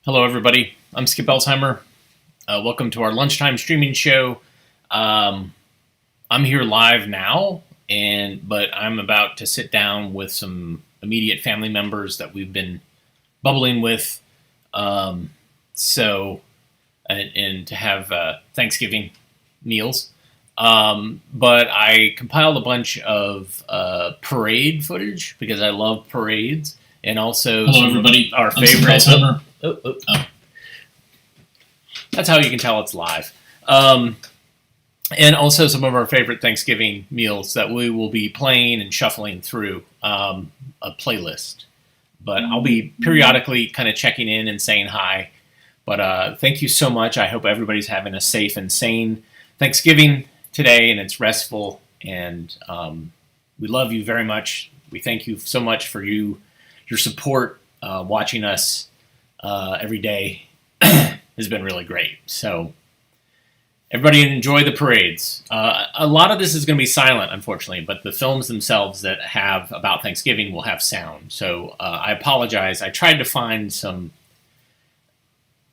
Hello, everybody. I'm Skip Elsheimer. Welcome to our lunchtime streaming show. I'm here live now, but I'm about to sit down with some immediate family members that we've been bubbling with. Um, so, and to have Thanksgiving meals. But I compiled a bunch of parade footage because I love parades, and also Hello, everybody. Our I'm Skip favorite. Elsheimer. That's how you can tell it's live. And also some of our favorite Thanksgiving meals that we will be playing and shuffling through a playlist. But I'll be periodically kind of checking in and saying hi. But thank you so much. I hope everybody's having a safe and sane Thanksgiving today, and it's restful. And we love you very much. We thank you so much for your support, watching us every day. Has been really great. So everybody enjoy the parades. A lot of this is going to be silent, unfortunately, but the films themselves that have about Thanksgiving will have sound. So I apologize. I tried to find some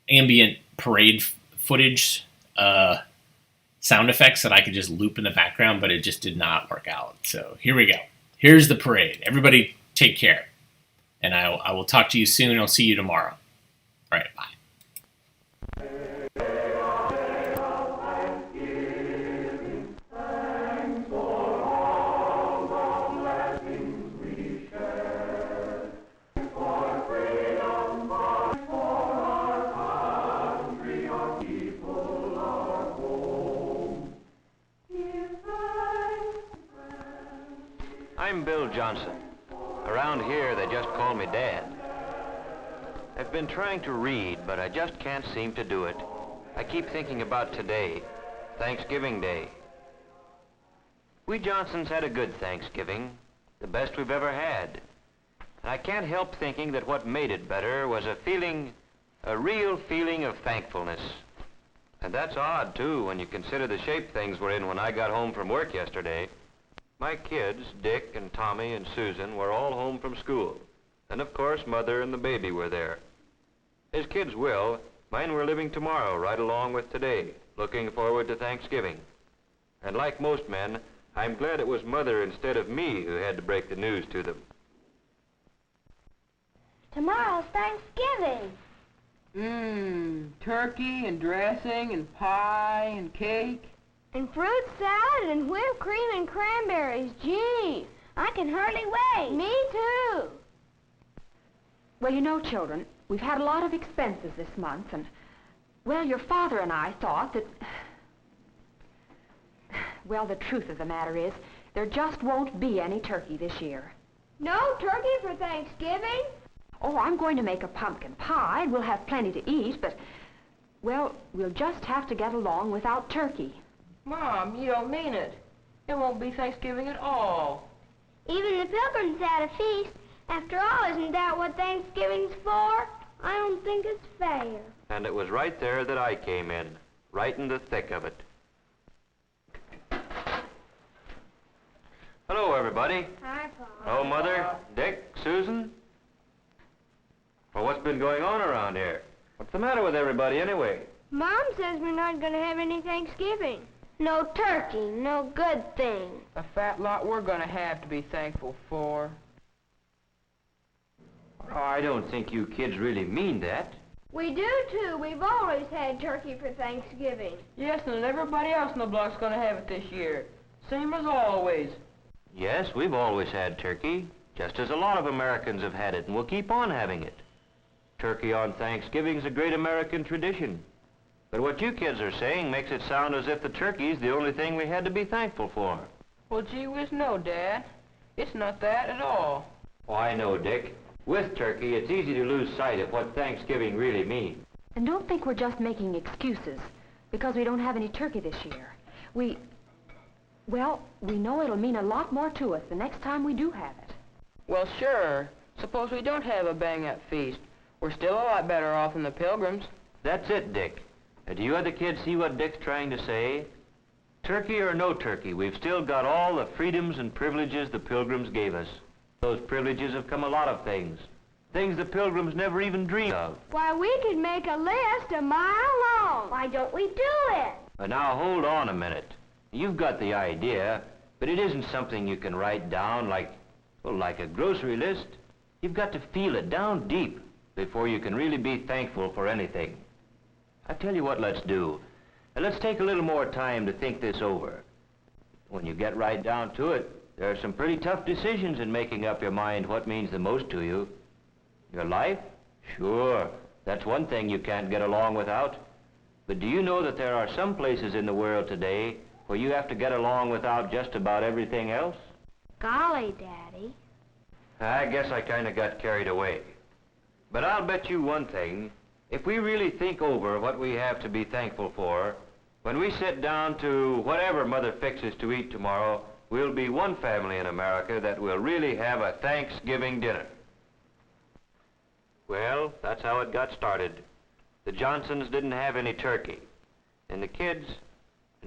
ambient parade footage sound effects that I could just loop in the background, but it just did not work out. So here we go. Here's the parade. Everybody take care. And I will talk to you soon. I'll see you tomorrow. All right, bye. I'm Bill Johnson. Around here, they just call me Dad. I've been trying to read, but I just can't seem to do it. I keep thinking about today, Thanksgiving Day. We Johnsons had a good Thanksgiving, the best we've ever had. And I can't help thinking that what made it better was a real feeling of thankfulness. And that's odd, too, when you consider the shape things were in when I got home from work yesterday. My kids, Dick and Tommy and Susan, were all home from school. And of course, Mother and the baby were there. As kids will, mine were living tomorrow right along with today, looking forward to Thanksgiving. And like most men, I'm glad it was Mother instead of me who had to break the news to them. Tomorrow's Thanksgiving. Turkey and dressing and pie and cake. And fruit salad and whipped cream and cranberries. Gee, I can hardly wait. Me too. Well, you know, children, we've had a lot of expenses this month, and, well, your father and I thought that, well, the truth of the matter is, there just won't be any turkey this year. No turkey for Thanksgiving? Oh, I'm going to make a pumpkin pie, and we'll have plenty to eat, but, well, we'll just have to get along without turkey. Mom, you don't mean it. It won't be Thanksgiving at all. Even the Pilgrims had a feast. After all, isn't that what Thanksgiving's for? I don't think it's fair. And it was right there that I came in, right in the thick of it. Hello, everybody. Hi, Paul. Hello, Mother, Dick, Susan. Well, what's been going on around here? What's the matter with everybody, anyway? Mom says we're not going to have any Thanksgiving. No turkey, no good thing. A fat lot we're gonna have to be thankful for. Oh, I don't think you kids really mean that. We do, too. We've always had turkey for Thanksgiving. Yes, and everybody else in the block's gonna have it this year. Same as always. Yes, we've always had turkey, just as a lot of Americans have had it, and we'll keep on having it. Turkey on Thanksgiving's a great American tradition. But what you kids are saying makes it sound as if the turkey's the only thing we had to be thankful for. Well, gee whiz, no, Dad. It's not that at all. Oh, I know, Dick. With turkey, it's easy to lose sight of what Thanksgiving really means. And don't think we're just making excuses because we don't have any turkey this year. We know it'll mean a lot more to us the next time we do have it. Well, sure. Suppose we don't have a bang-up feast. We're still a lot better off than the Pilgrims. That's it, Dick. Do you other kids see what Dick's trying to say? Turkey or no turkey, we've still got all the freedoms and privileges the Pilgrims gave us. Those privileges have come a lot of things. Things the Pilgrims never even dreamed of. Why, we could make a list a mile long. Why don't we do it? Now, hold on a minute. You've got the idea, but it isn't something you can write down like a grocery list. You've got to feel it down deep before you can really be thankful for anything. I tell you what let's do. Let's take a little more time to think this over. When you get right down to it, there are some pretty tough decisions in making up your mind what means the most to you. Your life? Sure, that's one thing you can't get along without. But do you know that there are some places in the world today where you have to get along without just about everything else? Golly, Daddy. I guess I kind of got carried away. But I'll bet you one thing. If we really think over what we have to be thankful for, when we sit down to whatever Mother fixes to eat tomorrow, we'll be one family in America that will really have a Thanksgiving dinner. Well, that's how it got started. The Johnsons didn't have any turkey. And the kids,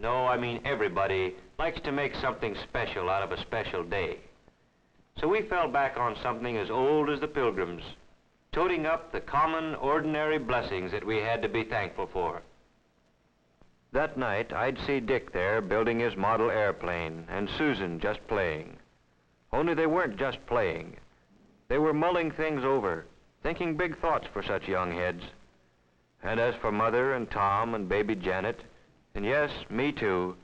no, I mean everybody, likes to make something special out of a special day. So we fell back on something as old as the Pilgrims, toting up the common, ordinary blessings that we had to be thankful for. That night, I'd see Dick there building his model airplane, and Susan just playing. Only they weren't just playing. They were mulling things over, thinking big thoughts for such young heads. And as for Mother and Tom and baby Janet, and yes, me too,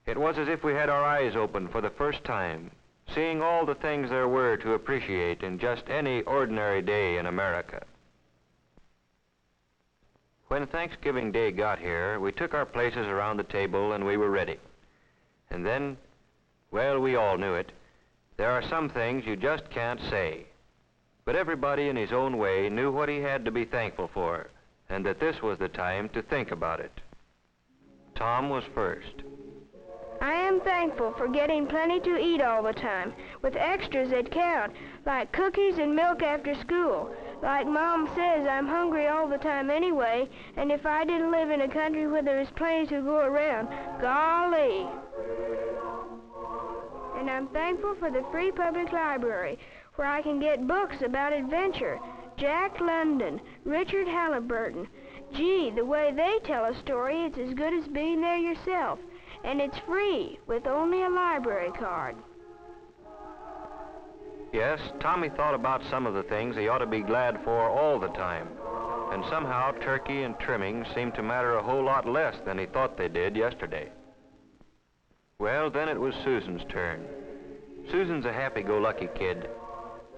it was as if we had our eyes open for the first time, seeing all the things there were to appreciate in just any ordinary day in America. When Thanksgiving Day got here, we took our places around the table and we were ready. And then, well, we all knew it. There are some things you just can't say. But everybody in his own way knew what he had to be thankful for, and that this was the time to think about it. Tom was first. I am thankful for getting plenty to eat all the time, with extras that count, like cookies and milk after school. Like Mom says, I'm hungry all the time anyway, and if I didn't live in a country where there is plenty to go around, golly. And I'm thankful for the free public library, where I can get books about adventure. Jack London, Richard Halliburton. Gee, the way they tell a story, it's as good as being there yourself. And it's free, with only a library card. Yes, Tommy thought about some of the things he ought to be glad for all the time. And somehow turkey and trimmings seemed to matter a whole lot less than he thought they did yesterday. Well, then it was Susan's turn. Susan's a happy-go-lucky kid.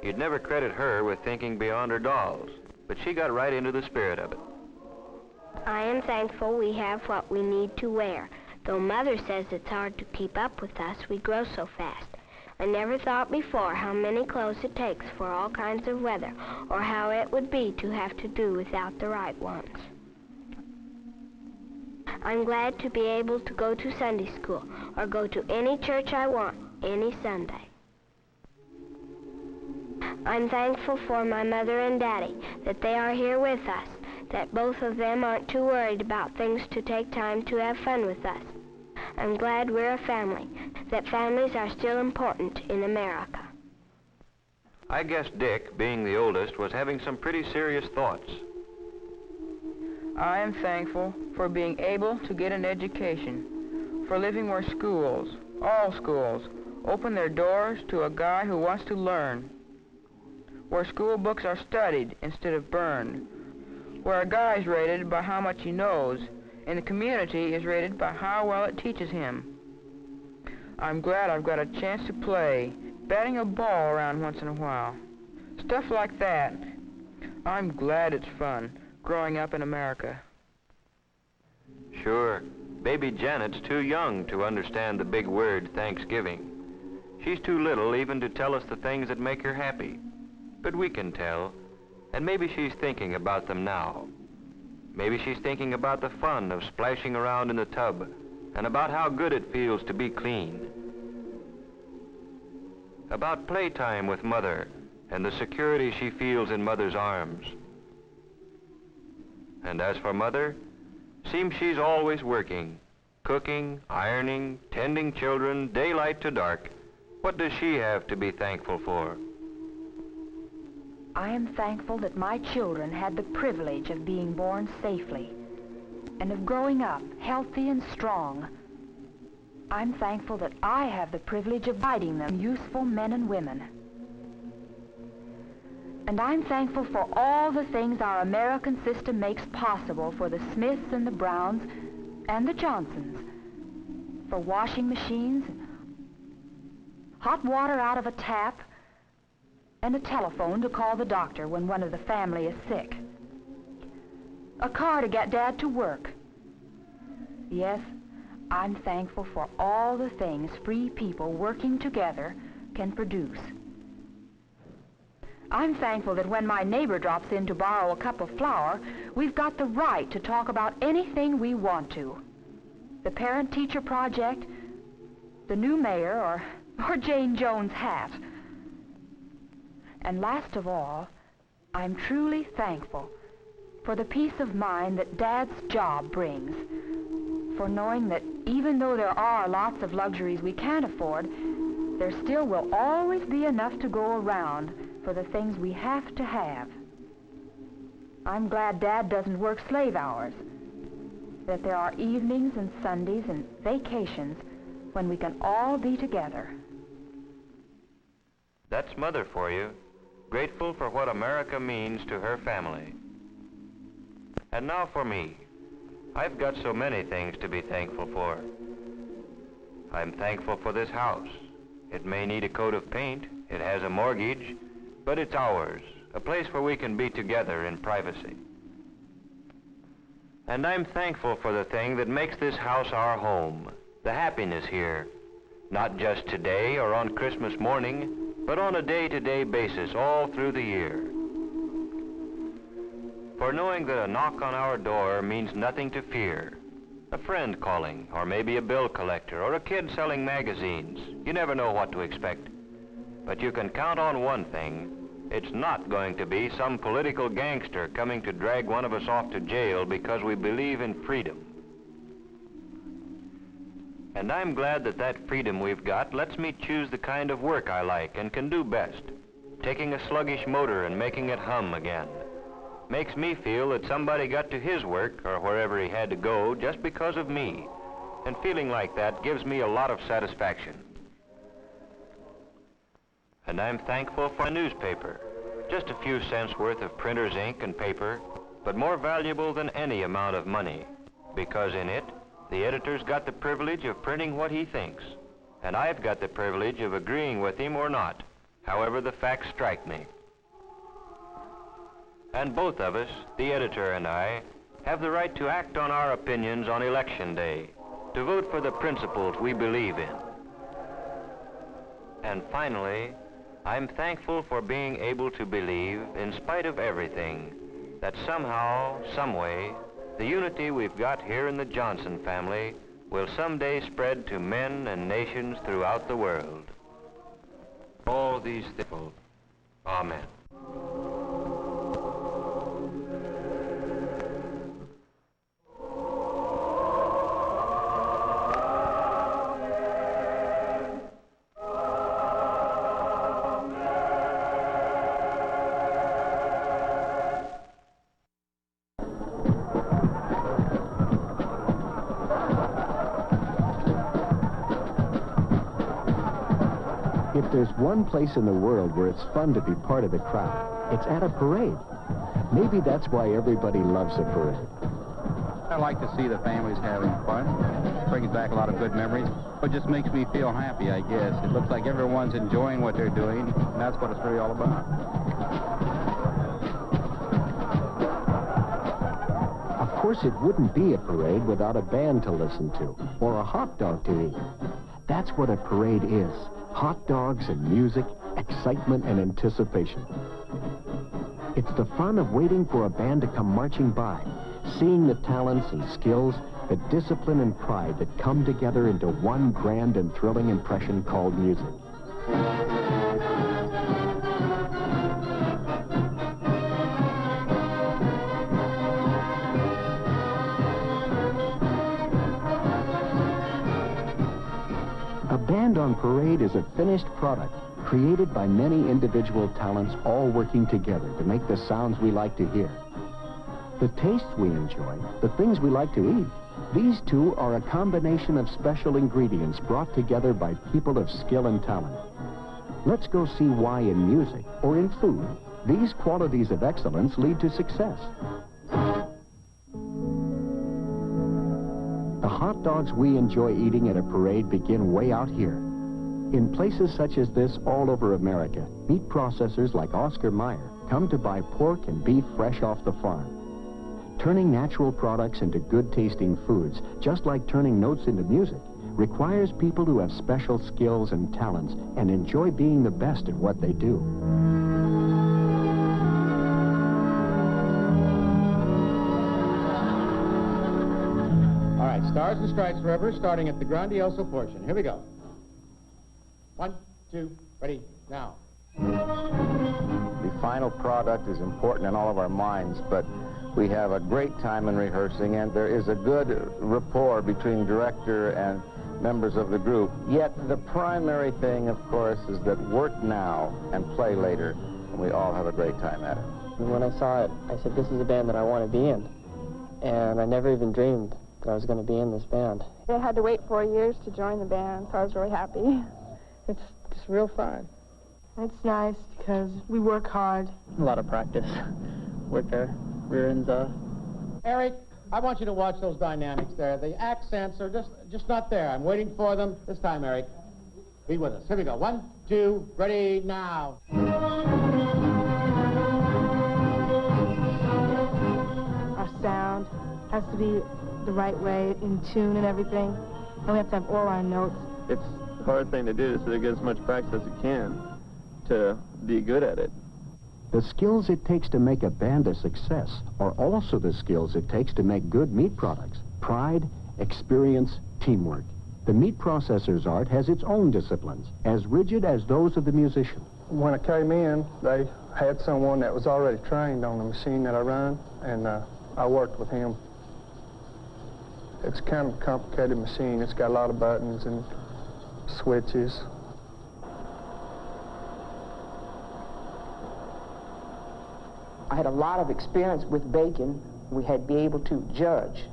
You'd never credit her with thinking beyond her dolls, but she got right into the spirit of it. I am thankful we have what we need to wear. Though Mother says it's hard to keep up with us, we grow so fast. I never thought before how many clothes it takes for all kinds of weather, or how it would be to have to do without the right ones. I'm glad to be able to go to Sunday school, or go to any church I want, any Sunday. I'm thankful for my Mother and Daddy, that they are here with us, that both of them aren't too worried about things to take time to have fun with us. I'm glad we're a family, that families are still important in America. I guess Dick, being the oldest, was having some pretty serious thoughts. I am thankful for being able to get an education, for living where schools, all schools, open their doors to a guy who wants to learn, where school books are studied instead of burned, where a guy is rated by how much he knows, and the community is rated by how well it teaches him. I'm glad I've got a chance to play, batting a ball around once in a while. Stuff like that. I'm glad it's fun, growing up in America. Sure, baby Janet's too young to understand the big word Thanksgiving. She's too little even to tell us the things that make her happy. But we can tell, and maybe she's thinking about them now. Maybe she's thinking about the fun of splashing around in the tub, and about how good it feels to be clean. About playtime with Mother, and the security she feels in Mother's arms. And as for Mother, seems she's always working, cooking, ironing, tending children, daylight to dark. What does she have to be thankful for? I am thankful that my children had the privilege of being born safely and of growing up healthy and strong. I'm thankful that I have the privilege of guiding them useful men and women. And I'm thankful for all the things our American system makes possible for the Smiths and the Browns and the Johnsons. For washing machines, hot water out of a tap, and a telephone to call the doctor when one of the family is sick. A car to get Dad to work. Yes, I'm thankful for all the things free people working together can produce. I'm thankful that when my neighbor drops in to borrow a cup of flour, we've got the right to talk about anything we want to. The parent-teacher project, the new mayor, or Jane Jones' hat. And last of all, I'm truly thankful for the peace of mind that Dad's job brings, for knowing that even though there are lots of luxuries we can't afford, there still will always be enough to go around for the things we have to have. I'm glad Dad doesn't work slave hours, that there are evenings and Sundays and vacations when we can all be together. That's Mother for you, grateful for what America means to her family. And now for me. I've got so many things to be thankful for. I'm thankful for this house. It may need a coat of paint, it has a mortgage, but it's ours, a place where we can be together in privacy. And I'm thankful for the thing that makes this house our home, the happiness here, not just today or on Christmas morning, but on a day-to-day basis all through the year. For knowing that a knock on our door means nothing to fear, a friend calling, or maybe a bill collector, or a kid selling magazines. You never know what to expect. But you can count on one thing. It's not going to be some political gangster coming to drag one of us off to jail because we believe in freedom. And I'm glad that that freedom we've got lets me choose the kind of work I like and can do best. Taking a sluggish motor and making it hum again. Makes me feel that somebody got to his work, or wherever he had to go, just because of me. And feeling like that gives me a lot of satisfaction. And I'm thankful for a newspaper. Just a few cents worth of printer's ink and paper, but more valuable than any amount of money. Because in it, the editor's got the privilege of printing what he thinks. And I've got the privilege of agreeing with him or not, however the facts strike me. And both of us, the editor and I, have the right to act on our opinions on Election Day, to vote for the principles we believe in. And finally, I'm thankful for being able to believe, in spite of everything, that somehow, someway, the unity we've got here in the Johnson family will someday spread to men and nations throughout the world. All these things. Amen. If there's one place in the world where it's fun to be part of the crowd, it's at a parade. Maybe that's why everybody loves a parade. I like to see the families having fun. It brings back a lot of good memories. It just makes me feel happy, I guess. It looks like everyone's enjoying what they're doing, and that's what it's really all about. Of course, it wouldn't be a parade without a band to listen to, or a hot dog to eat. That's what a parade is. Hot dogs and music, excitement and anticipation. It's the fun of waiting for a band to come marching by, seeing the talents and skills, the discipline and pride that come together into one grand and thrilling impression called music. A band on parade is a finished product, created by many individual talents all working together to make the sounds we like to hear. The tastes we enjoy, the things we like to eat, these two are a combination of special ingredients brought together by people of skill and talent. Let's go see why in music, or in food, these qualities of excellence lead to success. The hot dogs we enjoy eating at a parade begin way out here. In places such as this all over America, meat processors like Oscar Mayer come to buy pork and beef fresh off the farm. Turning natural products into good-tasting foods, just like turning notes into music, requires people who have special skills and talents and enjoy being the best at what they do. All right, Stars and Stripes Forever, starting at the Grandioso portion. Here we go. 1, 2, ready, now. The final product is important in all of our minds, but we have a great time in rehearsing, and there is a good rapport between director and members of the group. Yet the primary thing, of course, is that work now and play later, and we all have a great time at it. When I saw it, I said, this is a band that I want to be in. And I never even dreamed that I was going to be in this band. I had to wait 4 years to join the band, so I was really happy. It's just real fun. It's nice because we work hard. A lot of practice. Work our rear ends off. Eric, I want you to watch those dynamics there. The accents are just not there. I'm waiting for them. This time, Eric, be with us. Here we go. 1, 2, ready, now. Our sound has to be the right way, in tune and everything. And we have to have all our notes. It's a hard thing to do, so to get as much practice as you can to be good at it. The skills it takes to make a band a success are also the skills it takes to make good meat products. Pride, experience, teamwork. The meat processor's art has its own disciplines, as rigid as those of the musician. When I came in, they had someone that was already trained on the machine that I run, and I worked with him. It's kind of a complicated machine. It's got a lot of buttons and switches. I had a lot of experience with baking. We had to be able to judge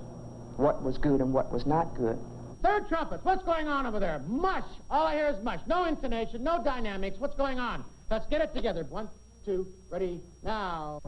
what was good and what was not good. Third trumpet, what's going on over there? Mush. All I hear is mush. No intonation, no dynamics. What's going on? Let's get it together. 1, 2, ready, now.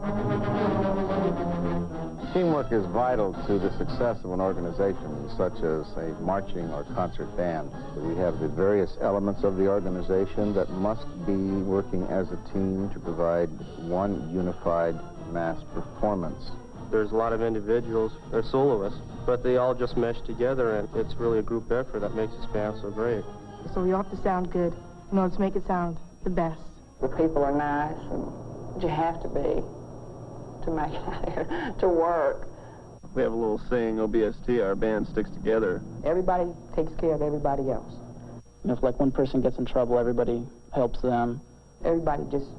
Teamwork is vital to the success of an organization, such as a marching or concert band. We have the various elements of the organization that must be working as a team to provide one unified mass performance. There's a lot of individuals, they're soloists, but they all just mesh together, and it's really a group effort that makes this band so great. So we all have to sound good in order to make it sound the best. The people are nice, and you have to be to make it to work. We have a little saying, OBST, our band sticks together. Everybody takes care of everybody else. And if, like, one person gets in trouble, everybody helps them. Everybody just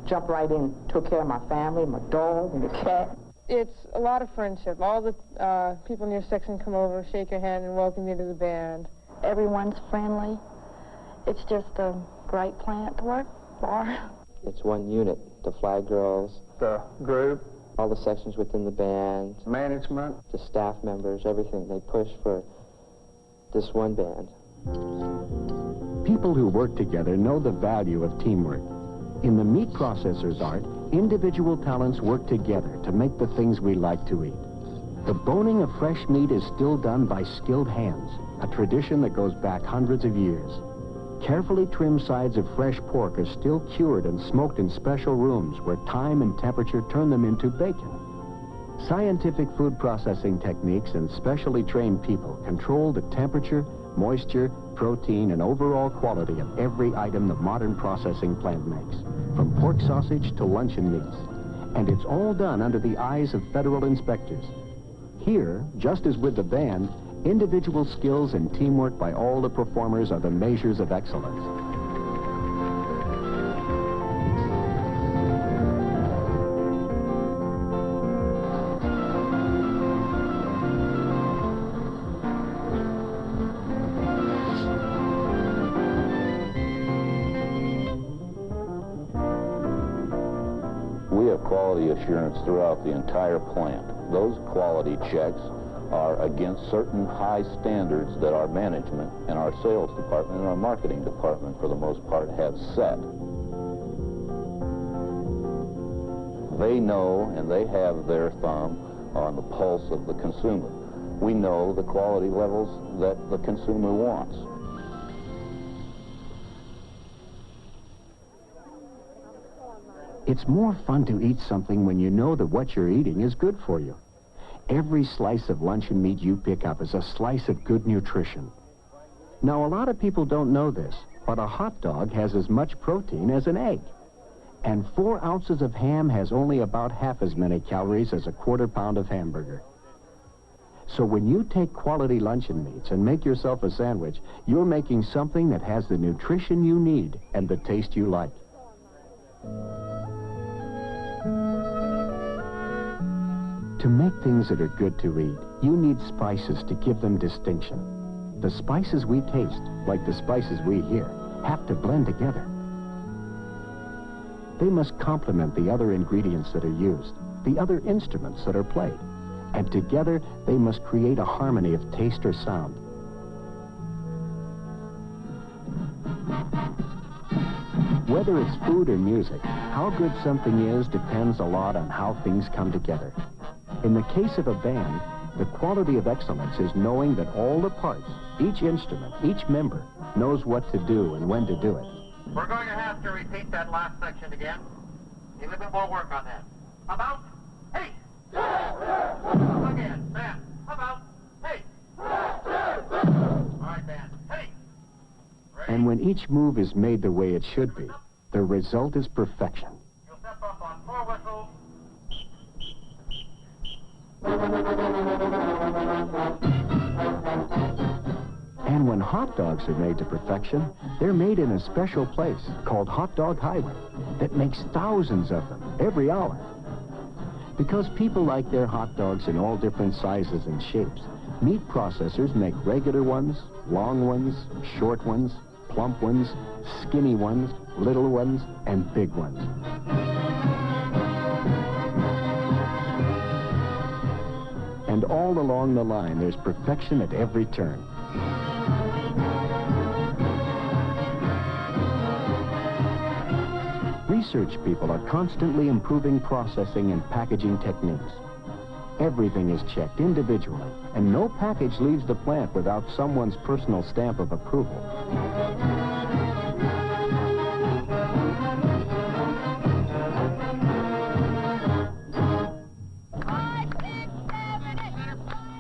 jumped right in, took care of my family, my dog, and the cat. It's a lot of friendship. All the people in your section come over, shake your hand, and welcome you to the band. Everyone's friendly. It's just a great plant to work for. It's one unit, the flag girls, The group, all the sections within the band, management. the staff members, everything. They push for this one band. People who work together know the value of teamwork. In the meat processor's art, individual talents work together to make the things we like to eat. The boning of fresh meat is still done by skilled hands, a tradition that goes back hundreds of years. Carefully trimmed sides of fresh pork are still cured and smoked in special rooms where time and temperature turn them into bacon. Scientific food processing techniques and specially trained people control the temperature, moisture, protein, and overall quality of every item the modern processing plant makes, from pork sausage to luncheon meats. And it's all done under the eyes of federal inspectors. Here, just as with the band, individual skills and teamwork by all the performers are the measures of excellence. quality assurance throughout the entire plant. Those quality checks are against certain high standards that our management and our sales department and our marketing department, for the most part, have set. They know and they have their thumb on the pulse of the consumer. We know the quality levels that the consumer wants. It's more fun to eat something when you know that what you're eating is good for you. Every slice of luncheon meat you pick up is a slice of good nutrition. Now, a lot of people don't know this, but a hot dog has as much protein as an egg. And 4 ounces of ham has only about half as many calories as a quarter pound of hamburger. So when you take quality luncheon meats and make yourself a sandwich, you're making something that has the nutrition you need and the taste you like. To make things that are good to eat, you need spices to give them distinction. The spices we taste, like the spices we hear, have to blend together. They must complement the other ingredients that are used, the other instruments that are played, and together they must create a harmony of taste or sound. Whether it's food or music, how good something is depends a lot on how things come together. In the case of a band, the quality of excellence is knowing that all the parts, each instrument, each member, knows what to do and when to do it. We're going to have to repeat that last section again. Need a little bit more work on that. How about, hey! Again, band. How about, hey! All right, band. Hey! And when each move is made the way it should be, the result is perfection. You'll step up on 4 whistles. And when hot dogs are made to perfection, they're made in a special place called Hot Dog Highway that makes thousands of them every hour. Because people like their hot dogs in all different sizes and shapes, meat processors make regular ones, long ones, short ones, plump ones, skinny ones, little ones, and big ones. And all along the line, there's perfection at every turn. Research people are constantly improving processing and packaging techniques. Everything is checked individually, and no package leaves the plant without someone's personal stamp of approval.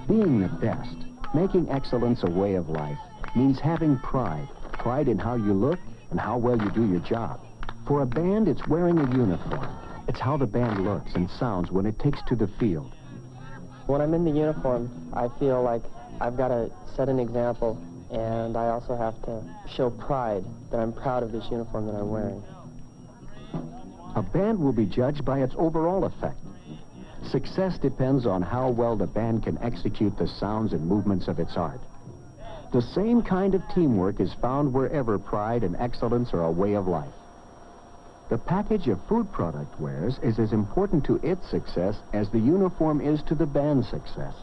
Being the best, making excellence a way of life, means having pride. Pride in how you look and how well you do your job. For a band, it's wearing a uniform. It's how the band looks and sounds when it takes to the field. When I'm in the uniform, I feel like I've got to set an example, and I also have to show pride that I'm proud of this uniform that I'm wearing. A band will be judged by its overall effect. Success depends on how well the band can execute the sounds and movements of its art. The same kind of teamwork is found wherever pride and excellence are a way of life. The package of food product wears is as important to its success as the uniform is to the band's success.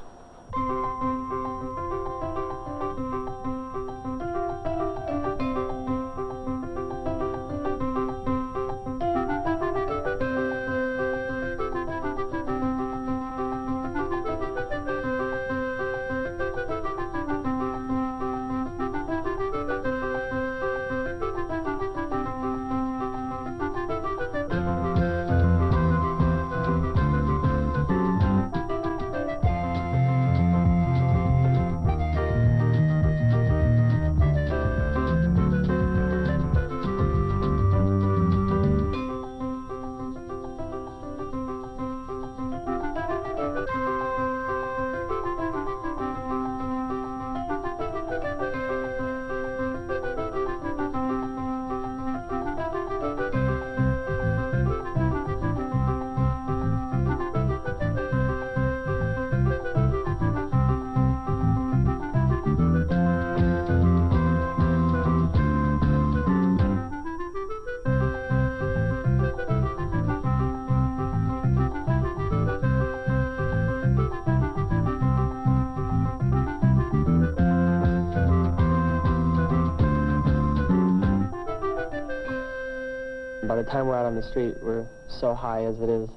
the time we're out on the street, we're so high as it is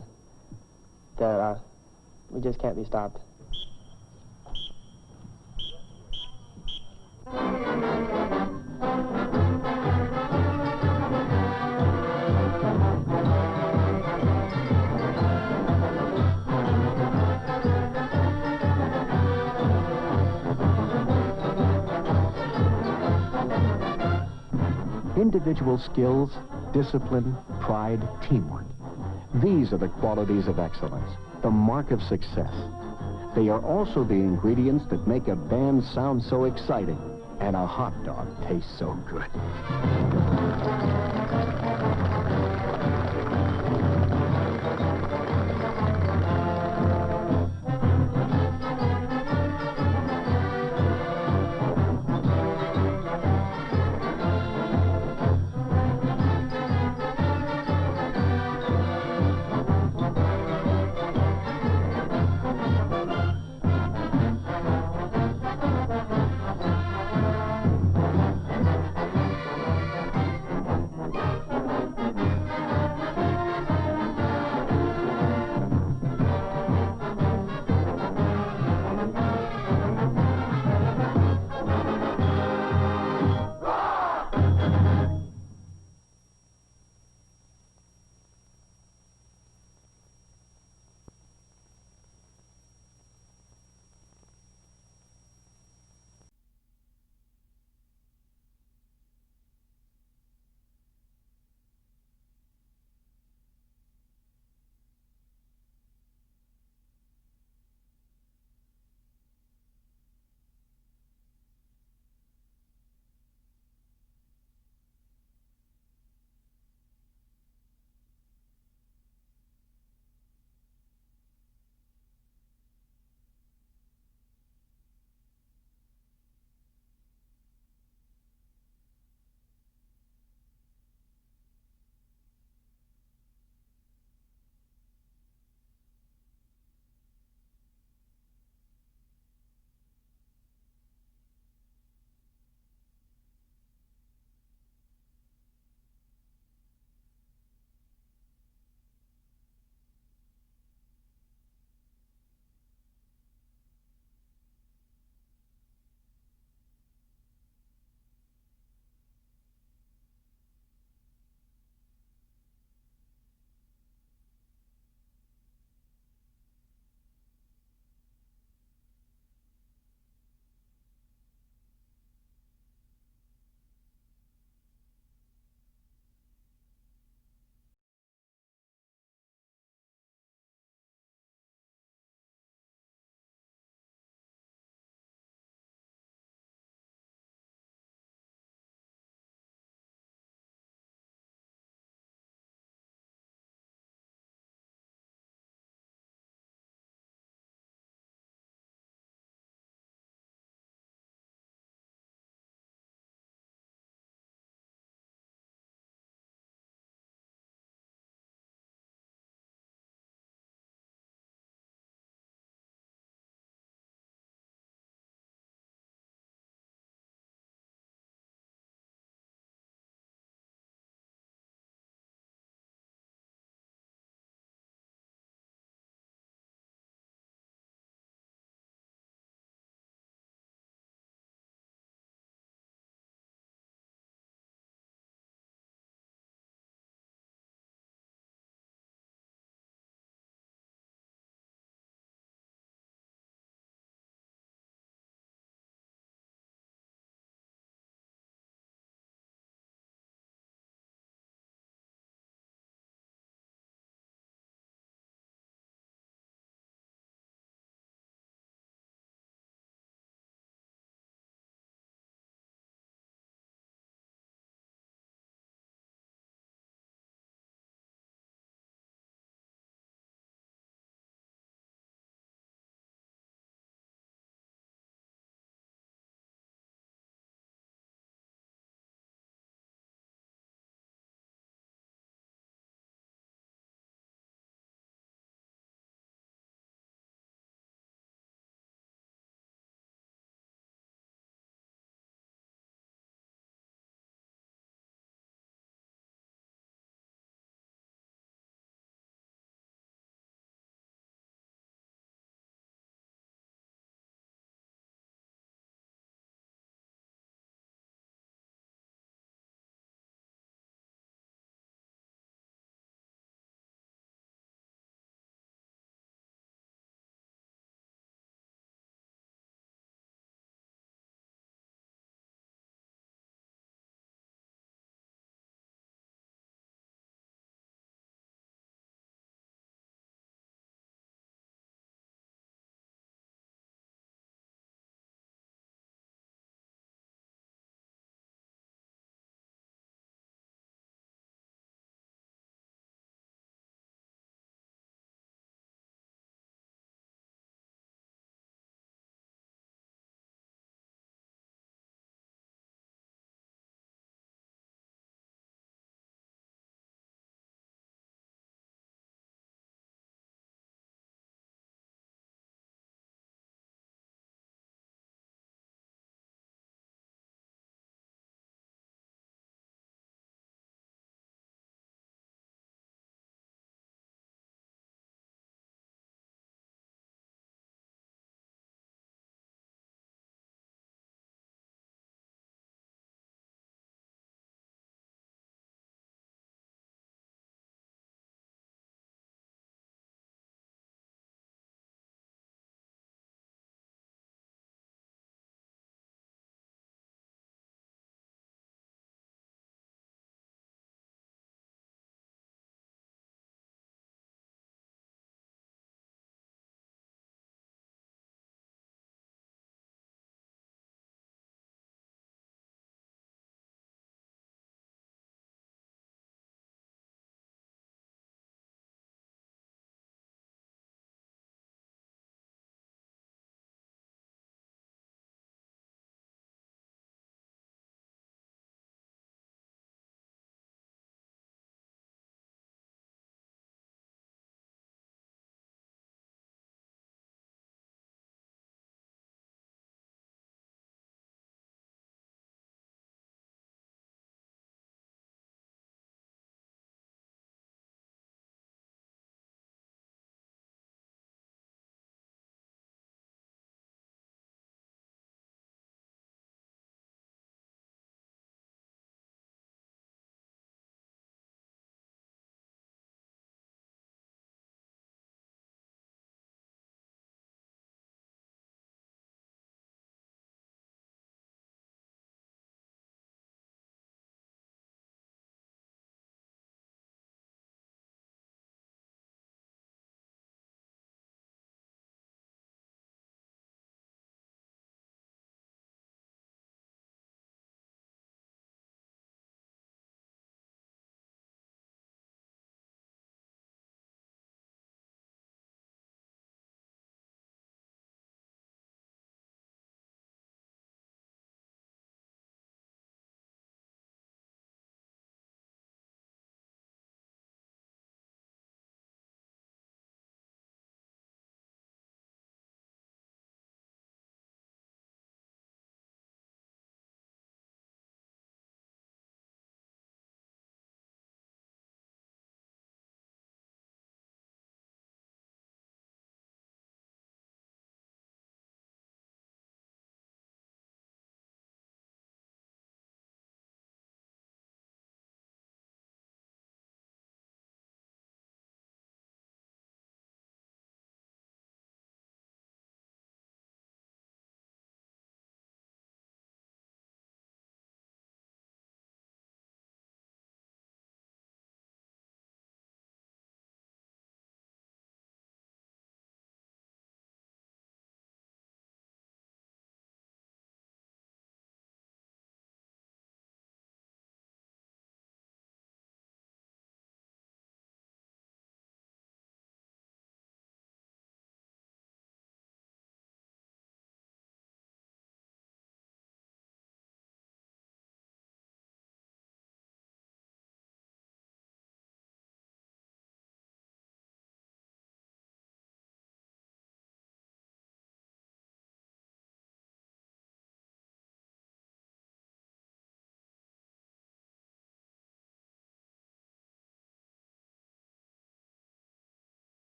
that we just can't be stopped. Individual skills, discipline, pride, teamwork. These are the qualities of excellence, the mark of success. They are also the ingredients that make a band sound so exciting and a hot dog taste so good.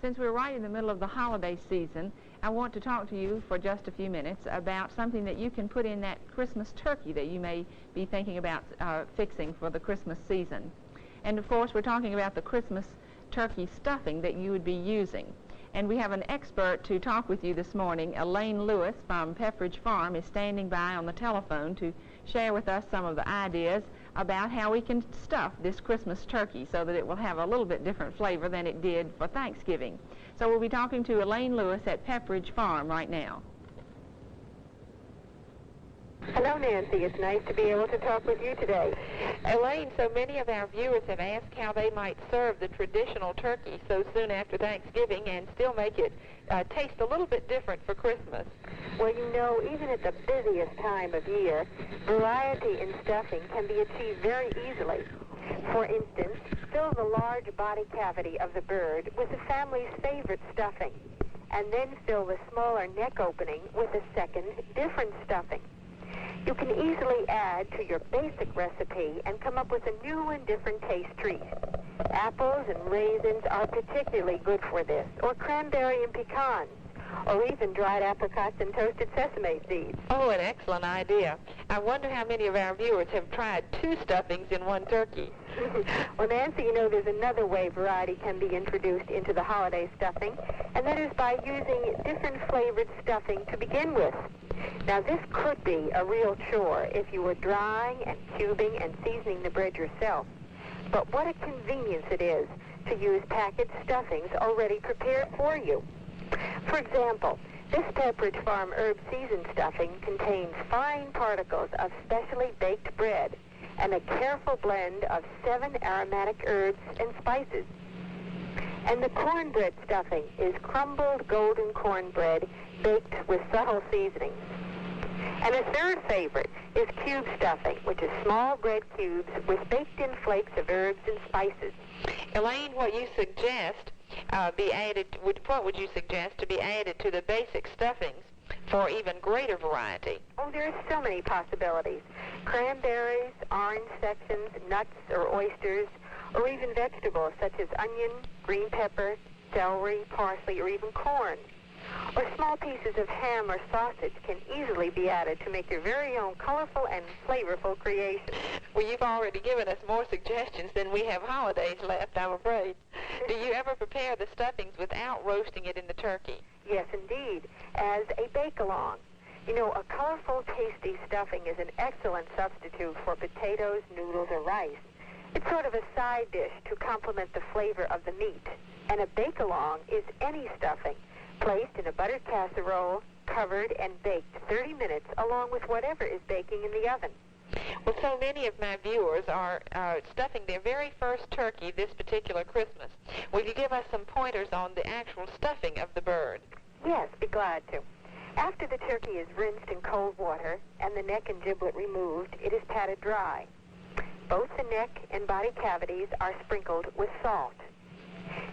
since we're right in the middle of the holiday season, I want to talk to you for just a few minutes about something that you can put in that Christmas turkey that you may be thinking about fixing for the Christmas season. And of course, we're talking about the Christmas turkey stuffing that you would be using. And we have an expert to talk with you this morning. Elaine Lewis from Pepperidge Farm is standing by on the telephone to share with us some of the ideas about how we can stuff this Christmas turkey so that it will have a little bit different flavor than it did for Thanksgiving. So we'll be talking to Elaine Lewis at Pepperidge Farm right now. Hello, Nancy. It's nice to be able to talk with you today. Elaine, so many of our viewers have asked how they might serve the traditional turkey so soon after Thanksgiving and still make it taste a little bit different for Christmas. Well, you know, even at the busiest time of year, variety in stuffing can be achieved very easily. For instance, fill the large body cavity of the bird with the family's favorite stuffing, and then fill the smaller neck opening with a second, different stuffing. You can easily add to your basic recipe and come up with a new and different taste treat. Apples and raisins are particularly good for this, or cranberry and pecans, or even dried apricots and toasted sesame seeds. Oh, an excellent idea. I wonder how many of our viewers have tried 2 stuffings in one turkey. Well, Nancy, you know, there's another way variety can be introduced into the holiday stuffing, and that is by using different flavored stuffing to begin with. Now, this could be a real chore if you were drying and cubing and seasoning the bread yourself. But what a convenience it is to use packaged stuffings already prepared for you. For example, this Pepperidge Farm herb seasoned stuffing contains fine particles of specially baked bread and a careful blend of 7 aromatic herbs and spices. And the cornbread stuffing is crumbled golden cornbread baked with subtle seasonings. And a third favorite is cube stuffing, which is small bread cubes with baked-in flakes of herbs and spices. Elaine, what you suggest what would you suggest to be added to the basic stuffings for even greater variety? Oh, there are so many possibilities. Cranberries, orange sections, nuts or oysters, or even vegetables such as onion, green pepper, celery, parsley, or even corn. Or small pieces of ham or sausage can easily be added to make your very own colorful and flavorful creation. Well, you've already given us more suggestions than we have holidays left, I'm afraid. Do you ever prepare the stuffings without roasting it in the turkey? Yes, indeed, as a bake-along. You know, a colorful, tasty stuffing is an excellent substitute for potatoes, noodles, or rice. It's sort of a side dish to complement the flavor of the meat. And a bake-along is any stuffing placed in a buttered casserole, covered and baked 30 minutes along with whatever is baking in the oven. Well, so many of my viewers are stuffing their very first turkey this particular Christmas. Will you give us some pointers on the actual stuffing of the bird? Yes, be glad to. After the turkey is rinsed in cold water and the neck and giblet removed, it is patted dry. Both the neck and body cavities are sprinkled with salt.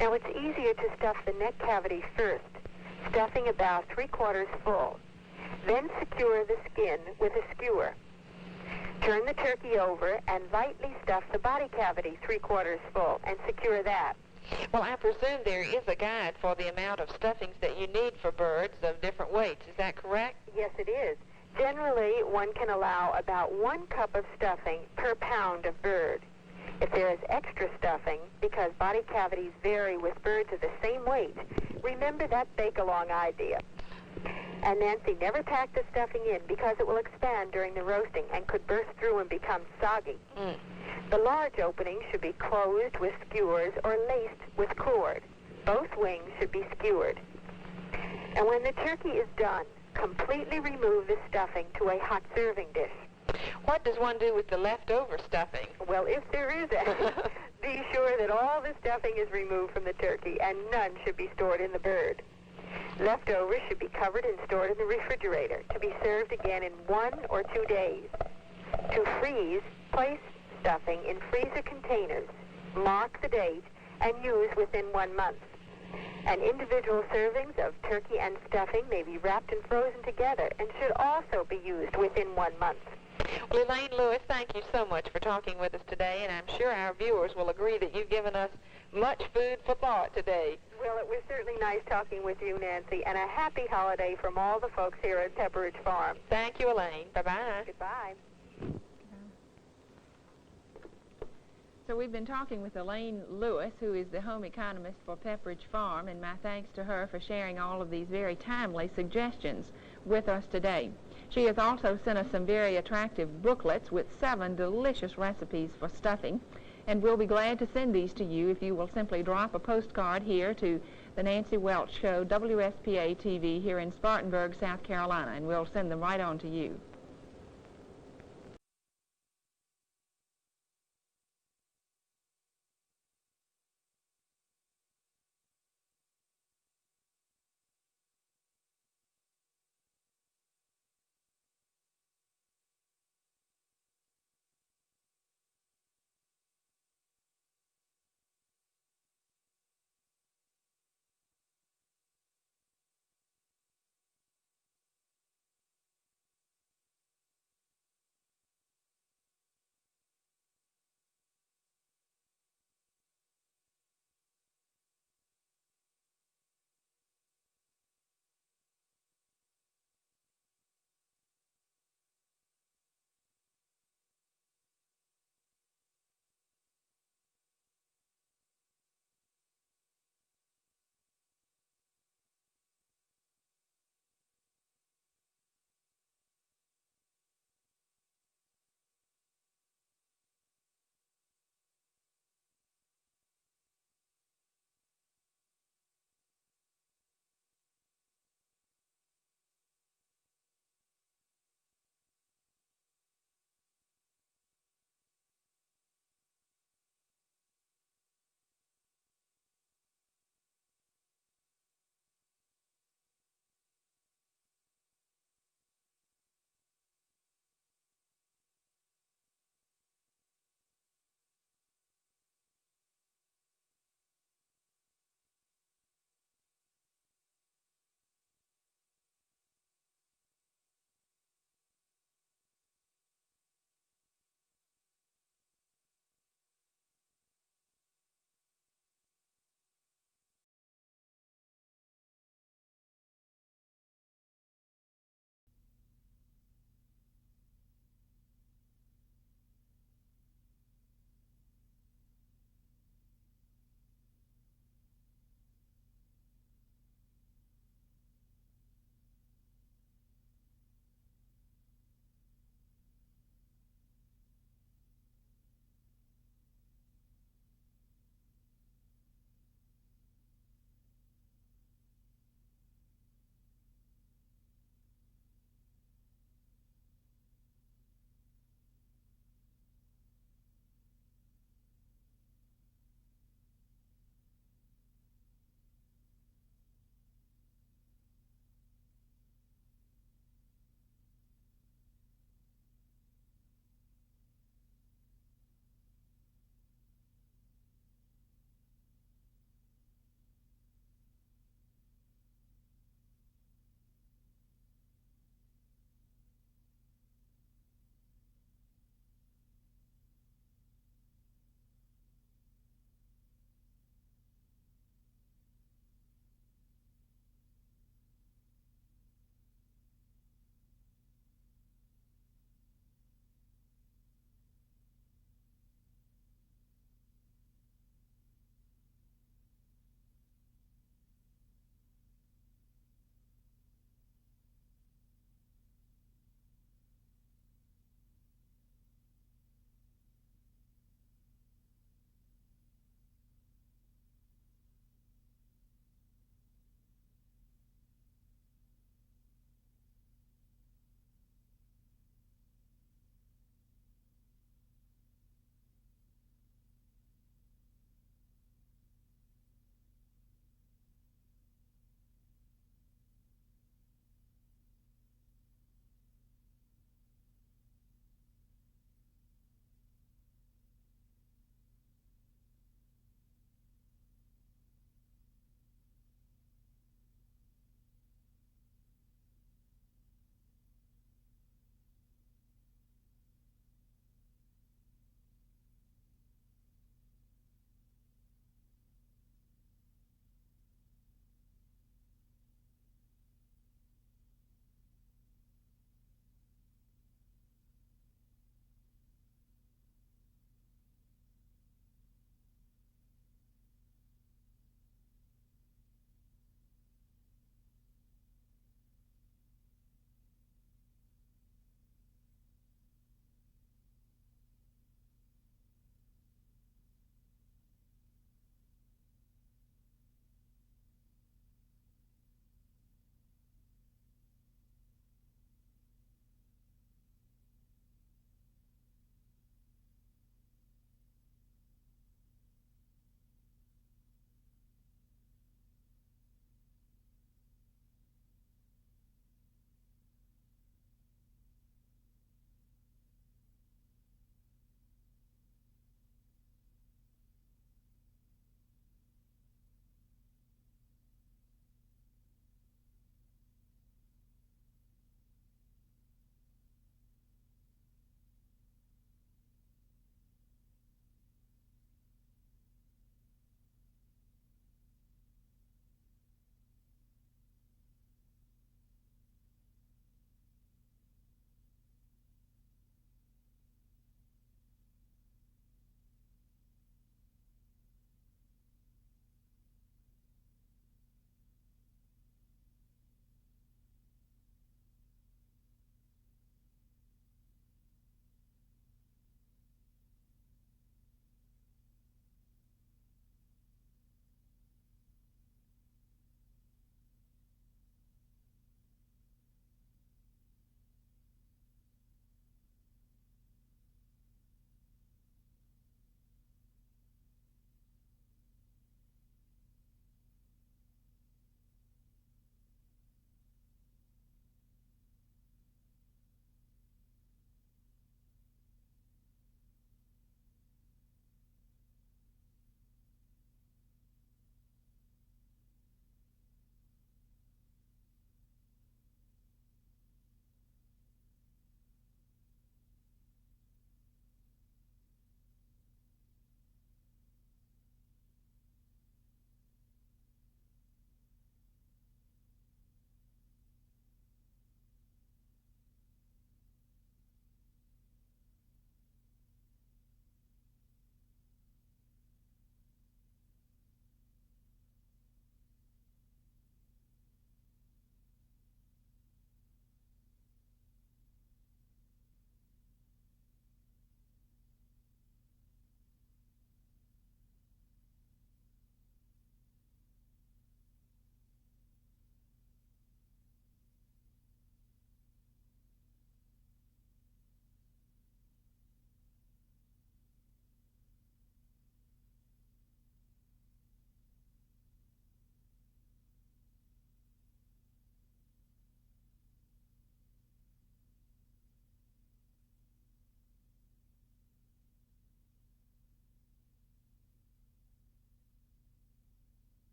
Now, it's easier to stuff the neck cavity first, stuffing about 3/4 full. Then secure the skin with a skewer. Turn the turkey over and lightly stuff the body cavity 3/4 full and secure that. Well, I presume there is a guide for the amount of stuffings that you need for birds of different weights. Is that correct? Yes, it is. Generally, one can allow about 1 cup of stuffing per pound of bird. If there is extra stuffing, because body cavities vary with birds of the same weight, remember that bake-along idea. And Nancy, never pack the stuffing in because it will expand during the roasting and could burst through and become soggy. The large opening should be closed with skewers or laced with cord. Both wings should be skewered. And when the turkey is done, completely remove the stuffing to a hot serving dish. What does one do with the leftover stuffing? Well, if there is any, be sure that all the stuffing is removed from the turkey and none should be stored in the bird. Leftovers should be covered and stored in the refrigerator to be served again in 1 or 2 days. To freeze, place stuffing in freezer containers, mark the date, and use within 1 month. And individual servings of turkey and stuffing may be wrapped and frozen together and should also be used within 1 month. Well, Elaine Lewis, thank you so much for talking with us today, and I'm sure our viewers will agree that you've given us much food for thought today. Well, it was certainly nice talking with you, Nancy, and a happy holiday from all the folks here at Pepperidge Farm. Thank you, Elaine. Bye-bye. Goodbye. So we've been talking with Elaine Lewis, who is the home economist for Pepperidge Farm, and my thanks to her for sharing all of these very timely suggestions with us today. She has also sent us some very attractive booklets with 7 delicious recipes for stuffing, and we'll be glad to send these to you if you will simply drop a postcard here to the Nancy Welch Show, WSPA TV, here in Spartanburg, South Carolina, and we'll send them right on to you.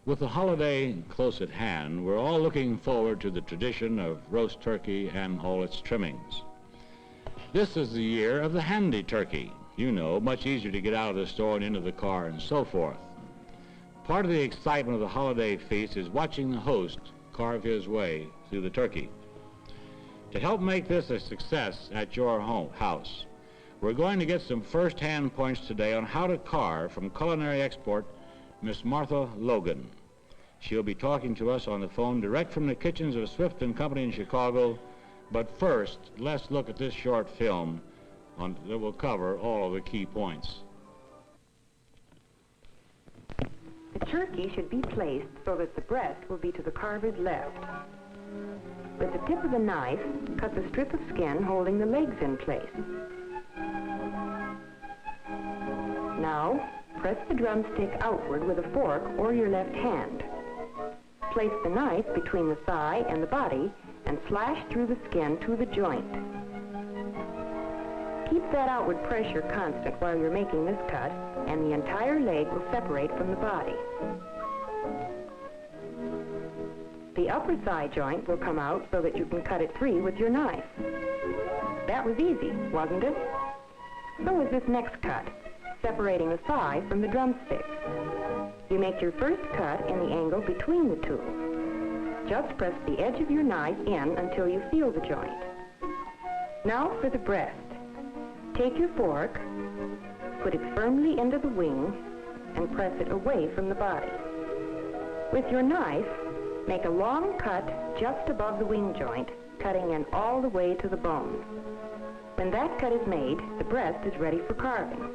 With the holiday close at hand, we're all looking forward to the tradition of roast turkey and all its trimmings. This is the year of the handy turkey. You know, much easier to get out of the store and into the car and so forth. Part of the excitement of the holiday feast is watching the host carve his way through the turkey. To help make this a success at your house, we're going to get some first-hand points today on how to carve from culinary expert Miss Martha Logan. She'll be talking to us on the phone direct from the kitchens of Swift & Company in Chicago. But first, let's look at this short film that will cover all of the key points. The turkey should be placed so that the breast will be to the carver's left. With the tip of the knife, cut the strip of skin holding the legs in place. Now, press the drumstick outward with a fork or your left hand. Place the knife between the thigh and the body and slash through the skin to the joint. Keep that outward pressure constant while you're making this cut, and the entire leg will separate from the body. The upper thigh joint will come out so that you can cut it free with your knife. That was easy, wasn't it? So was this next cut, separating the thigh from the drumstick. You make your first cut in the angle between the two. Just press the edge of your knife in until you feel the joint. Now for the breast. Take your fork, put it firmly into the wing, and press it away from the body. With your knife, make a long cut just above the wing joint, cutting in all the way to the bone. When that cut is made, the breast is ready for carving.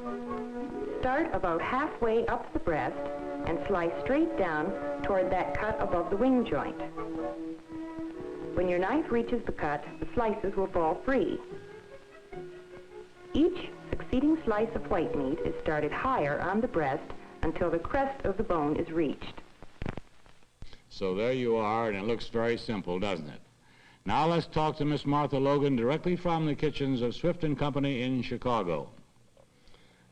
Start about halfway up the breast and slice straight down toward that cut above the wing joint. When your knife reaches the cut, the slices will fall free. Each succeeding slice of white meat is started higher on the breast until the crest of the bone is reached. So there you are, and it looks very simple, doesn't it? Now let's talk to Miss Martha Logan directly from the kitchens of Swift & Company in Chicago.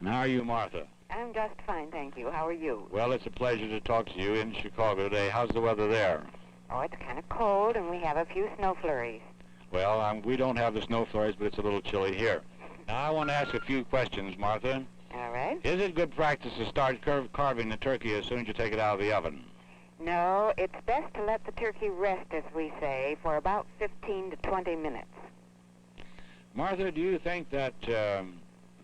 And how are you, Martha? I'm just fine, thank you. How are you? Well, it's a pleasure to talk to you in Chicago today. How's the weather there? Oh, it's kind of cold, and we have a few snow flurries. Well, we don't have the snow flurries, but it's a little chilly here. Now, I want to ask a few questions, Martha. All right. Is it good practice to start carving the turkey as soon as you take it out of the oven? No, it's best to let the turkey rest, as we say, for about 15 to 20 minutes. Martha, do you think that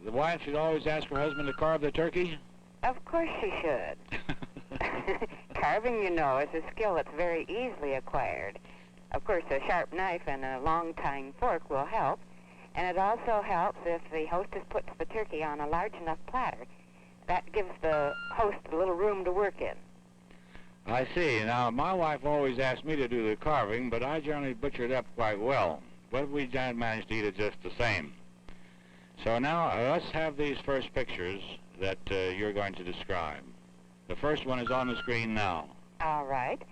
the wife should always ask her husband to carve the turkey? Of course she should. Carving, you know, is a skill that's very easily acquired. Of course, a sharp knife and a long tine fork will help, and it also helps if the hostess puts the turkey on a large enough platter. That gives the host a little room to work in. I see. Now, my wife always asked me to do the carving, but I generally butcher it up quite well. But we managed to eat it just the same. So now, let's have these first pictures that you're going to describe. The first one is on the screen now. All right.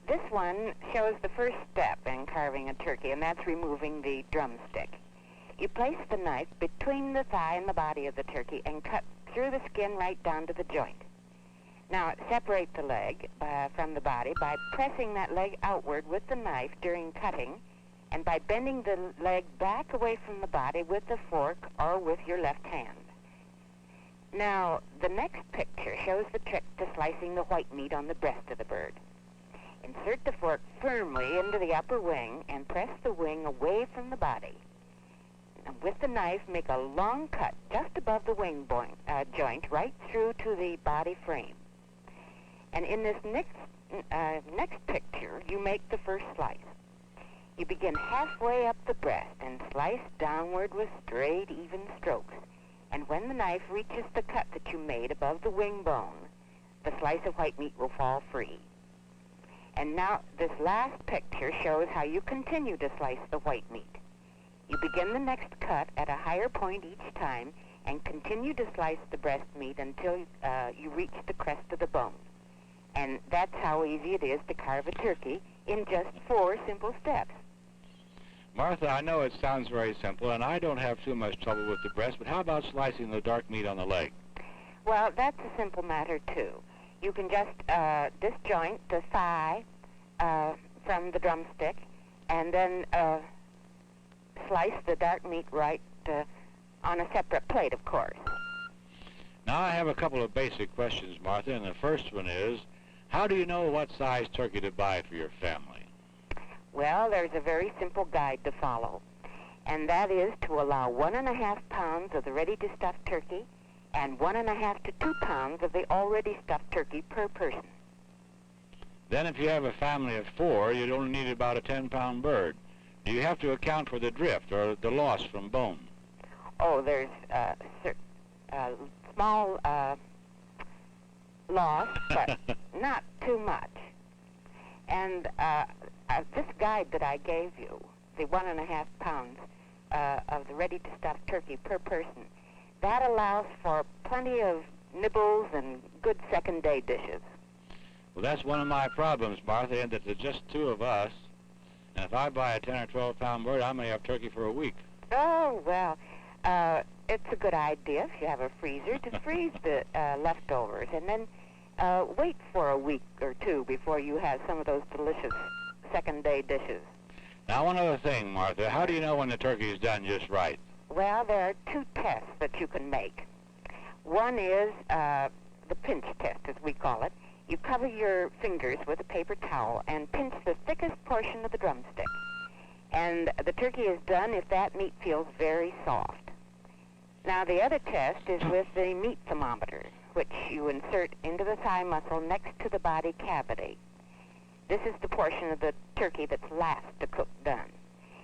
This one shows the first step in carving a turkey, and that's removing the drumstick. You place the knife between the thigh and the body of the turkey and cut through the skin right down to the joint. Now, separate the leg from the body by pressing that leg outward with the knife during cutting, and by bending the leg back away from the body with the fork or with your left hand. Now, the next picture shows the trick to slicing the white meat on the breast of the bird. Insert the fork firmly into the upper wing and press the wing away from the body. And with the knife, make a long cut just above the wing joint, right through to the body frame. And in this next picture, you make the first slice. You begin halfway up the breast and slice downward with straight, even strokes. And when the knife reaches the cut that you made above the wing bone, the slice of white meat will fall free. And now this last picture shows how you continue to slice the white meat. You begin the next cut at a higher point each time and continue to slice the breast meat until you reach the crest of the bone. And that's how easy it is to carve a turkey in just 4 simple steps. Martha, I know it sounds very simple, and I don't have too much trouble with the breast, but how about slicing the dark meat on the leg? Well, that's a simple matter, too. You can just disjoint the thigh from the drumstick and then slice the dark meat right on a separate plate, of course. Now I have a couple of basic questions, Martha, and the first one is, how do you know what size turkey to buy for your family? Well, there's a very simple guide to follow, and that is to allow 1.5 pounds of the ready-to-stuff turkey and 1.5 to 2 pounds of the already stuffed turkey per person. Then if you have a family of 4, you'd only need about a 10-pound bird. Do you have to account for the drift or the loss from bone? Oh, there's small loss, but not too much. And this guide that I gave you, the 1.5 pounds of the ready-to-stuff turkey per person, that allows for plenty of nibbles and good second-day dishes. Well, that's one of my problems, Martha, in that there's just 2 of us, and if I buy a 10 or 12-pound bird, I may have turkey for a week. Oh, well, it's a good idea if you have a freezer to freeze the leftovers and then wait for a week or 2 before you have some of those delicious second-day dishes. Now, one other thing, Martha, how do you know when the turkey is done just right? Well, there are 2 tests that you can make. One is the pinch test, as we call it. You cover your fingers with a paper towel and pinch the thickest portion of the drumstick. And the turkey is done if that meat feels very soft. Now, the other test is with the meat thermometer, which you insert into the thigh muscle next to the body cavity. This is the portion of the turkey that's last to cook done.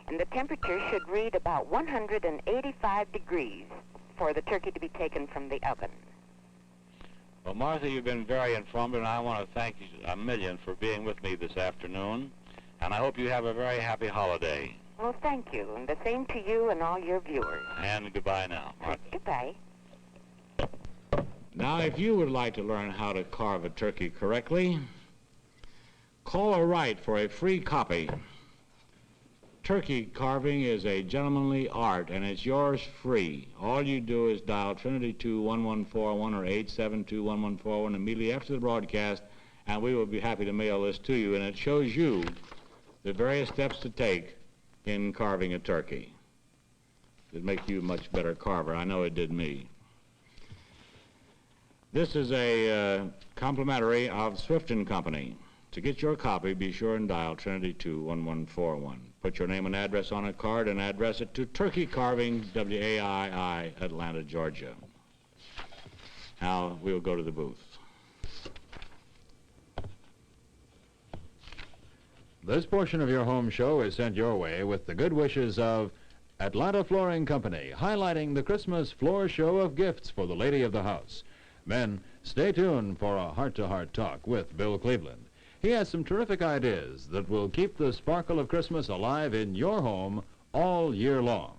And the temperature should read about 185 degrees for the turkey to be taken from the oven. Well, Martha, you've been very informative, and I want to thank you a million for being with me this afternoon. And I hope you have a very happy holiday. Well, thank you, and the same to you and all your viewers. And goodbye now, Martha. Goodbye. Now, if you would like to learn how to carve a turkey correctly, call or write for a free copy. Turkey carving is a gentlemanly art, and it's yours free. All you do is dial Trinity 21141 or 872-1141 immediately after the broadcast, and we will be happy to mail this to you. And it shows you the various steps to take in carving a turkey. It'd make you a much better carver. I know it did me. This is a complimentary of Swift & Company. To get your copy, be sure and dial Trinity 21141. Put your name and address on a card and address it to Turkey Carving, WAII, Atlanta, Georgia. Now we'll go to the booth. This portion of your home show is sent your way with the good wishes of Atlanta Flooring Company, highlighting the Christmas floor show of gifts for the lady of the house. Men, stay tuned for a heart-to-heart talk with Bill Cleveland. He has some terrific ideas that will keep the sparkle of Christmas alive in your home all year long.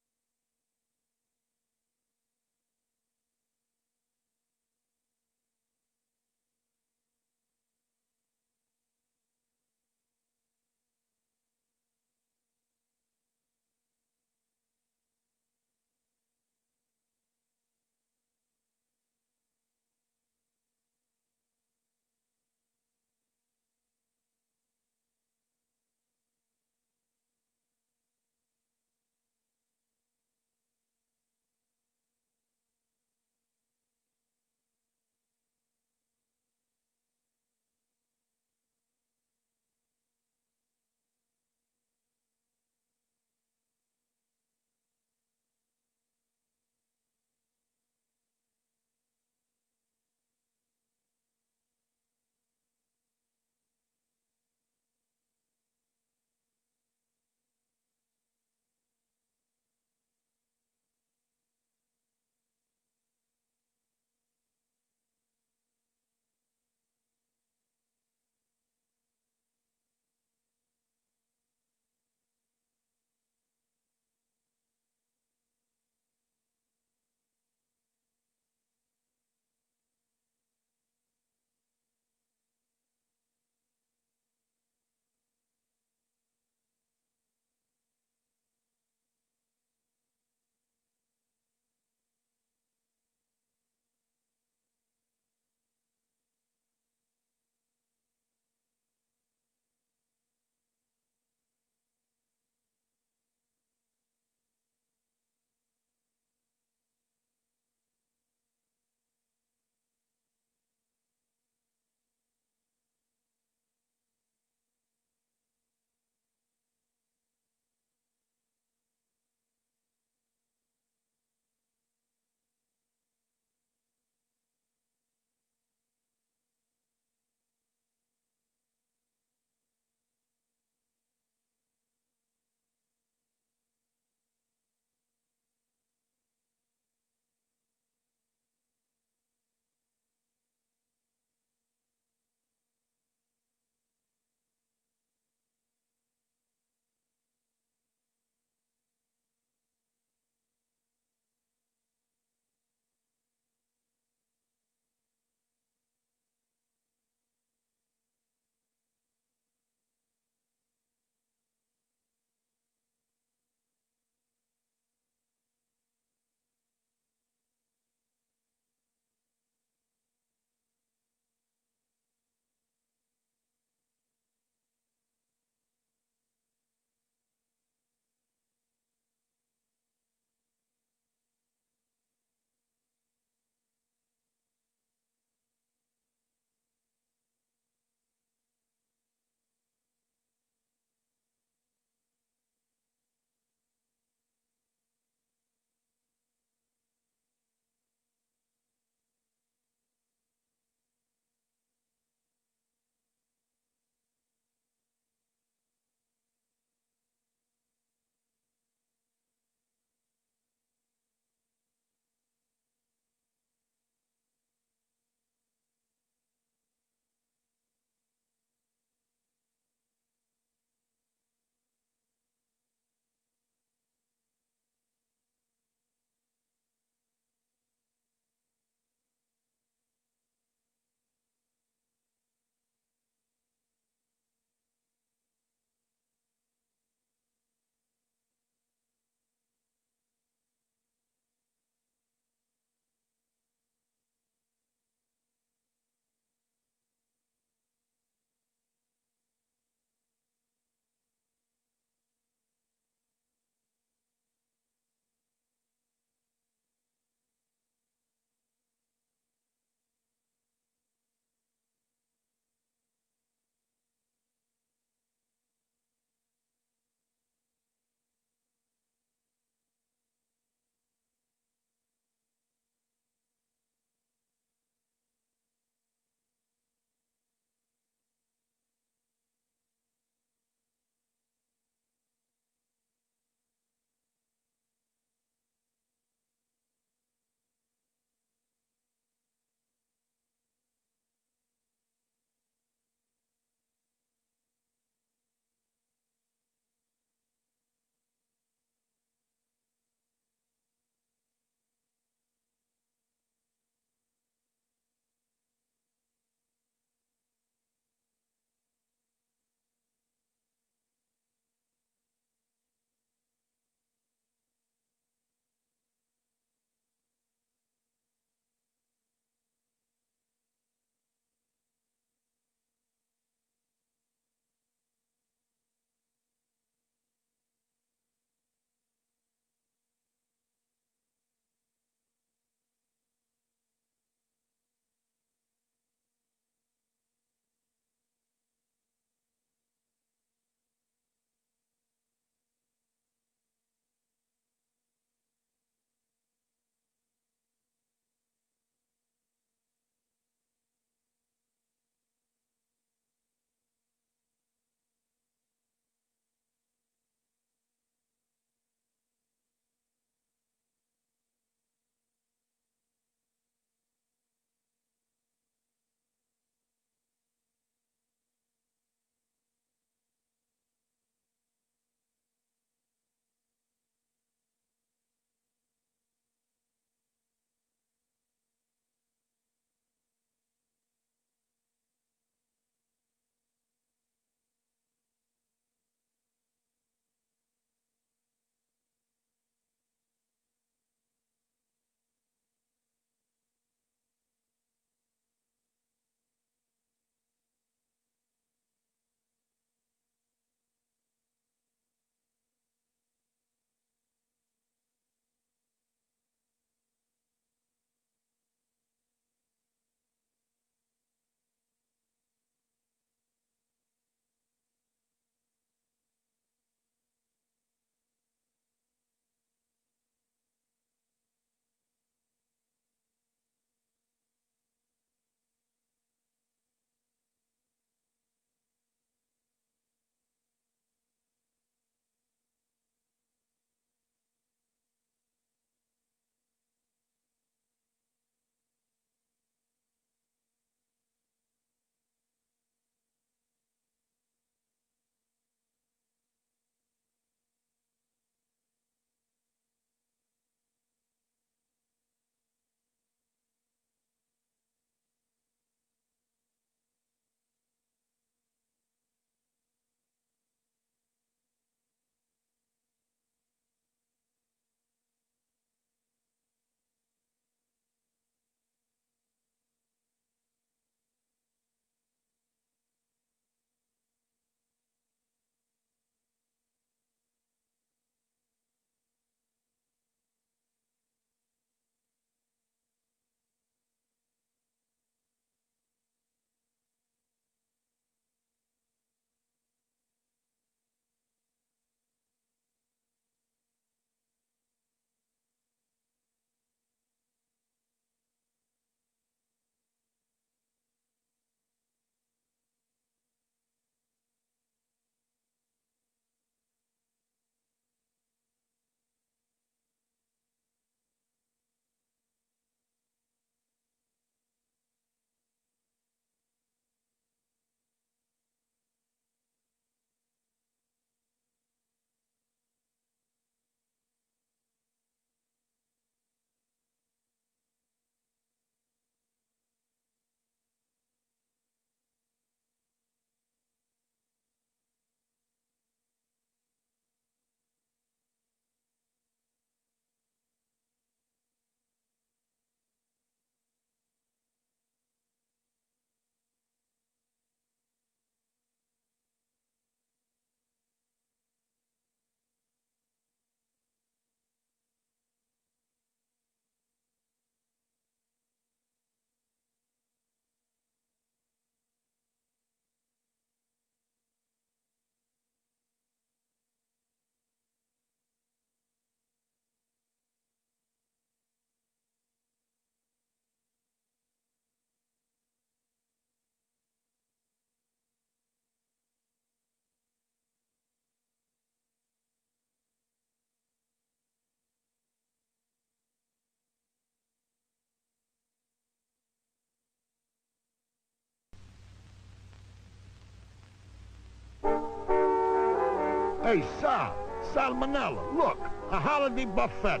Hey, Sal, salmonella, look, a holiday buffet.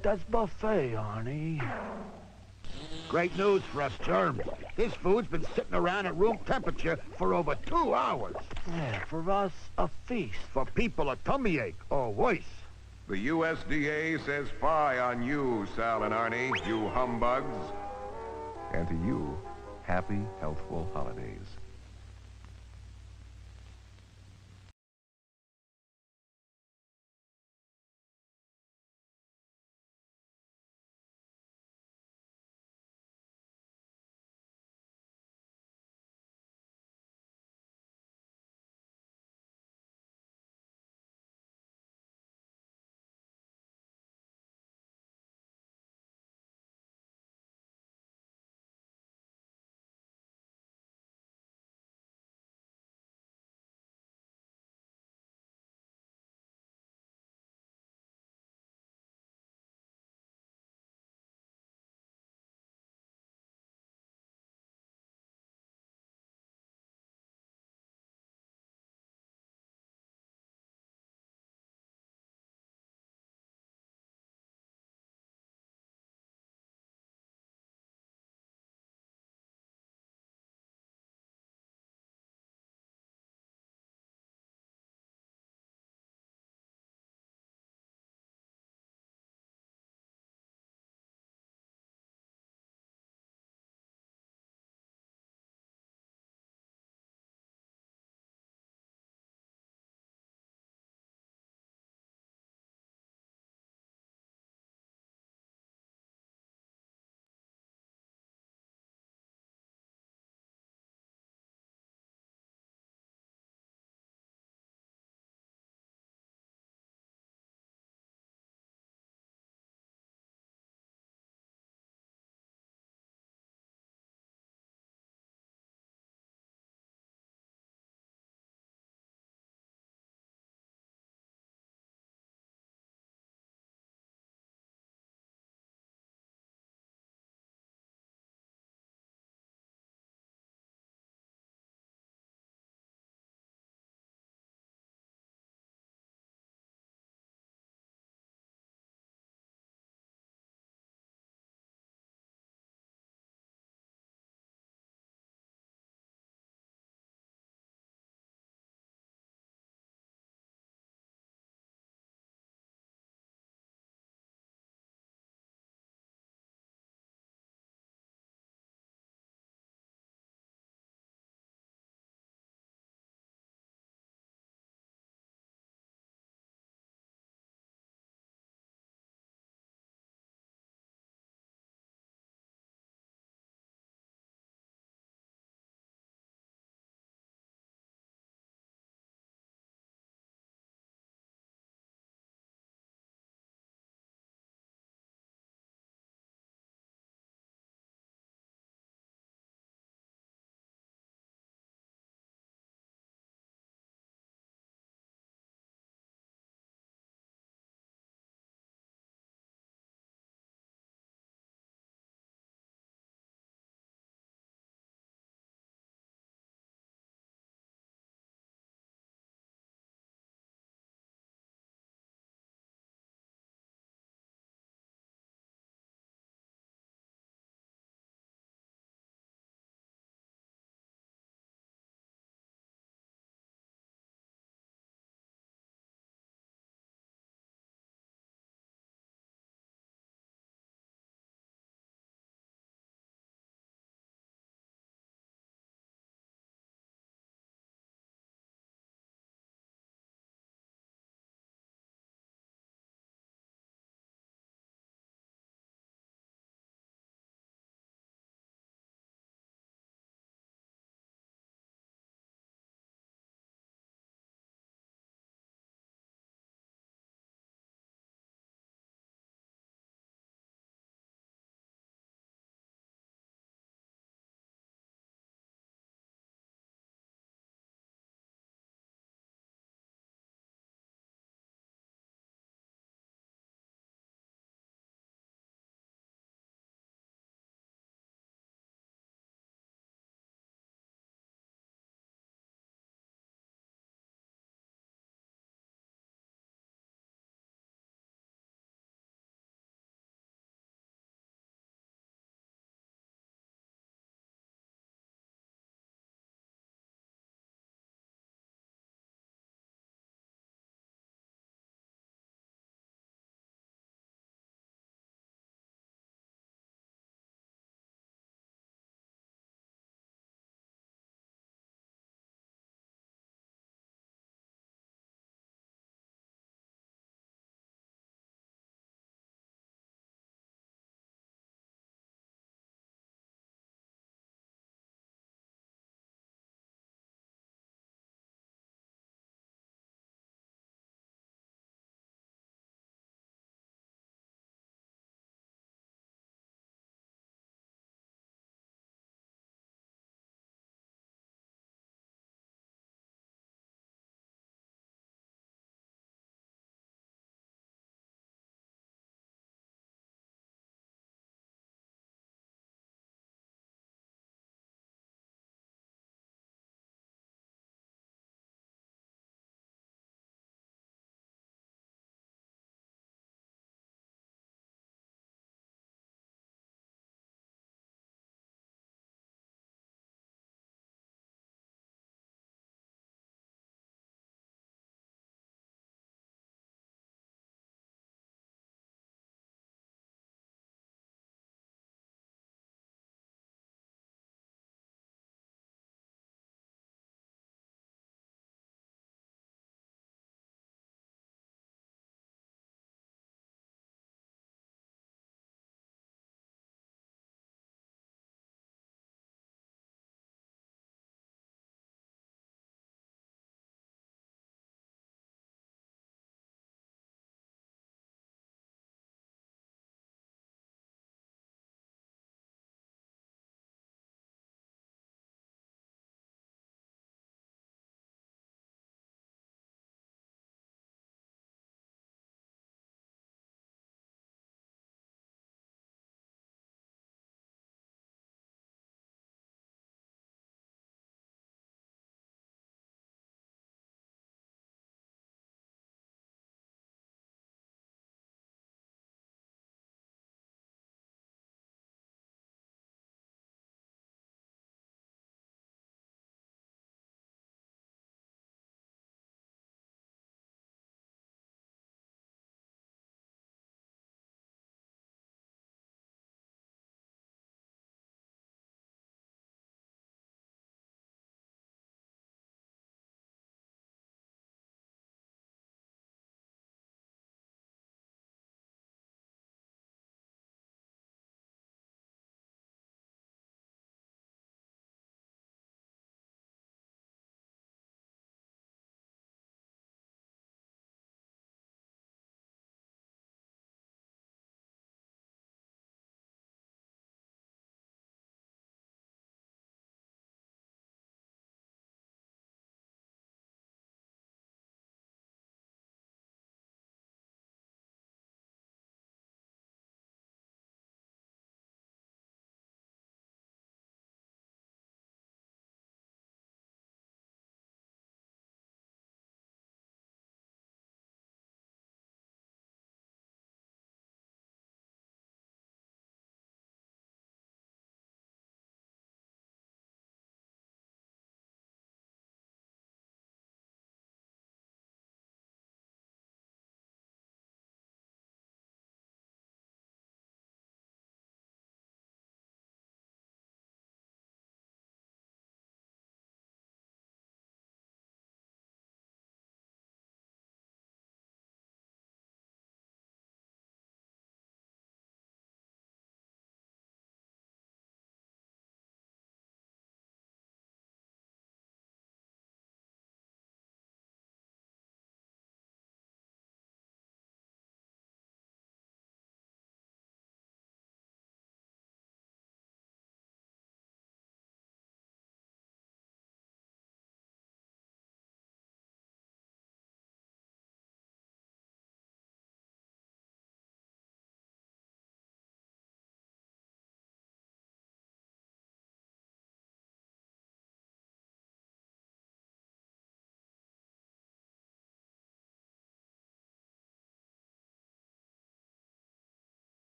That's buffet, Arnie. Great news for us germs. This food's been sitting around at room temperature for over 2 hours. Yeah, for us, a feast. For people, a tummy ache, or worse. The USDA says fie on you, Sal and Arnie, you humbugs. And to you, happy, healthful holidays.